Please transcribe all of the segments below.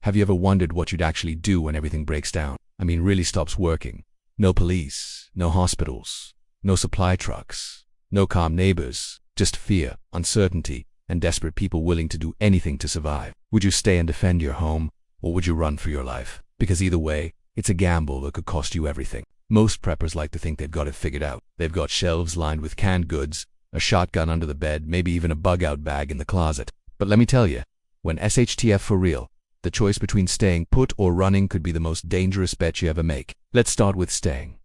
Have you ever wondered what you'd actually do when everything breaks down? I mean, really stops working. No police, no hospitals, no supply trucks, no calm neighbors, just fear, uncertainty, and desperate people willing to do anything to survive. Would you stay and defend your home, or would you run for your life? Because either way, it's a gamble that could cost you everything. Most preppers like to think they've got it figured out. They've got shelves lined with canned goods, a shotgun under the bed, maybe even a bug-out bag in the closet. But let me tell you, when SHTF for real, the choice between staying put or running could be the most dangerous bet you ever make. Let's start with staying.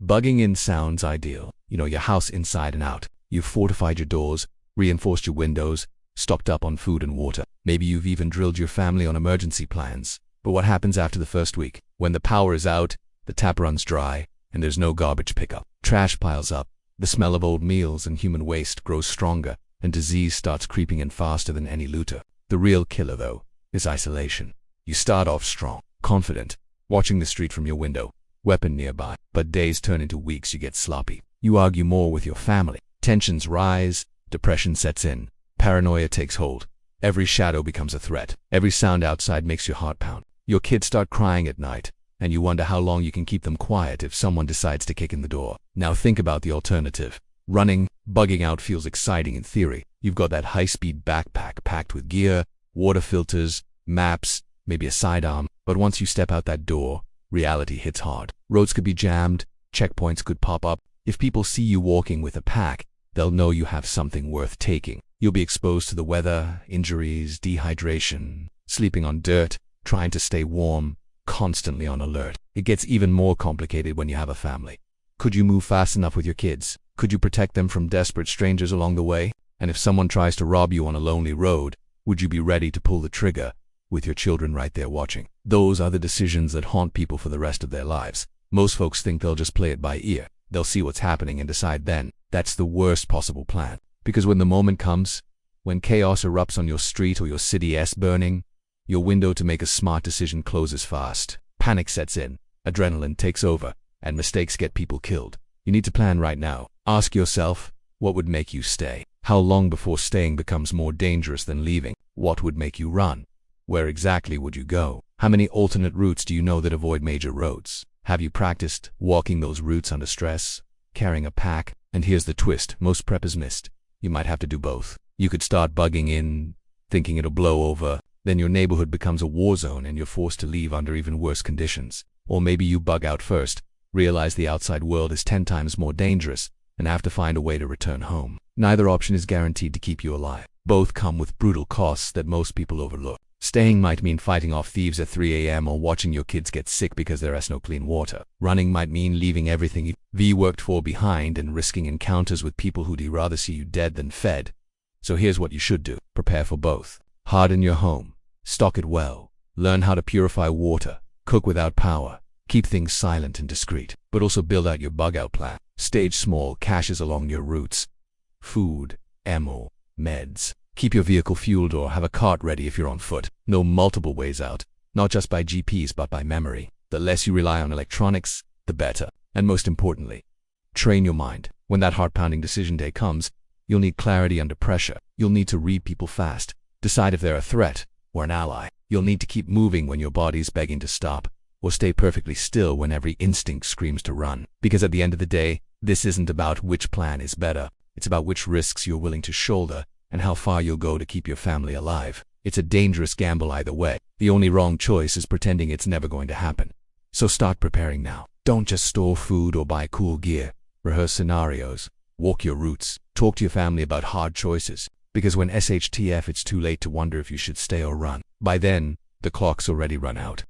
Bugging in sounds ideal. You know, your house inside and out. You've fortified your doors, reinforced your windows, stocked up on food and water. Maybe you've even drilled your family on emergency plans. But what happens after the first week? When the power is out, the tap runs dry, and there's no garbage pickup. Trash piles up, the smell of old meals and human waste grows stronger, and disease starts creeping in faster than any looter. The real killer, though, is isolation. You start off strong, confident, watching the street from your window, weapon nearby. But days turn into weeks, you get sloppy. You argue more with your family. Tensions rise, depression sets in, paranoia takes hold. Every shadow becomes a threat. Every sound outside makes your heart pound. Your kids start crying at night, and you wonder how long you can keep them quiet if someone decides to kick in the door. Now think about the alternative. Running, bugging out feels exciting in theory. You've got that high-speed backpack packed with gear, water filters, maps, maybe a sidearm. But once you step out that door, reality hits hard. Roads could be jammed, checkpoints could pop up. If people see you walking with a pack, they'll know you have something worth taking. You'll be exposed to the weather, injuries, dehydration, sleeping on dirt, trying to stay warm, constantly on alert. It gets even more complicated when you have a family. Could you move fast enough with your kids? Could you protect them from desperate strangers along the way? And if someone tries to rob you on a lonely road, would you be ready to pull the trigger with your children right there watching? Those are the decisions that haunt people for the rest of their lives. Most folks think they'll just play it by ear. They'll see what's happening and decide then. That's the worst possible plan. Because when the moment comes, when chaos erupts on your street or your city's burning, your window to make a smart decision closes fast. Panic sets in, adrenaline takes over, and mistakes get people killed. You need to plan right now. Ask yourself, what would make you stay? How long before staying becomes more dangerous than leaving? What would make you run? Where exactly would you go? How many alternate routes do you know that avoid major roads? Have you practiced walking those routes under stress, carrying a pack? And here's the twist most preppers missed. You might have to do both. You could start bugging in, thinking it'll blow over. Then your neighborhood becomes a war zone and you're forced to leave under even worse conditions. Or maybe you bug out first, realize the outside world is 10 times more dangerous, and have to find a way to return home. Neither option is guaranteed to keep you alive. Both come with brutal costs that most people overlook. Staying might mean fighting off thieves at 3 a.m. or watching your kids get sick because there is no clean water. Running might mean leaving everything you've worked for behind and risking encounters with people who'd rather see you dead than fed. So here's what you should do. Prepare for both. Harden your home. Stock it well. Learn how to purify water. Cook without power. Keep things silent and discreet. But also build out your bug-out plan. Stage small caches along your routes. Food, ammo, meds. Keep your vehicle fueled or have a cart ready if you're on foot. Know multiple ways out, not just by GPS but by memory. The less you rely on electronics, the better. And most importantly, train your mind. When that heart-pounding decision day comes, you'll need clarity under pressure. You'll need to read people fast, decide if they're a threat or an ally. You'll need to keep moving when your body's begging to stop, or stay perfectly still when every instinct screams to run. Because at the end of the day, this isn't about which plan is better. It's about which risks you're willing to shoulder and how far you'll go to keep your family alive. It's a dangerous gamble either way. The only wrong choice is pretending it's never going to happen. So start preparing now. Don't just store food or buy cool gear. Rehearse scenarios. Walk your routes. Talk to your family about hard choices. Because when SHTF, it's too late to wonder if you should stay or run. By then, the clock's already run out.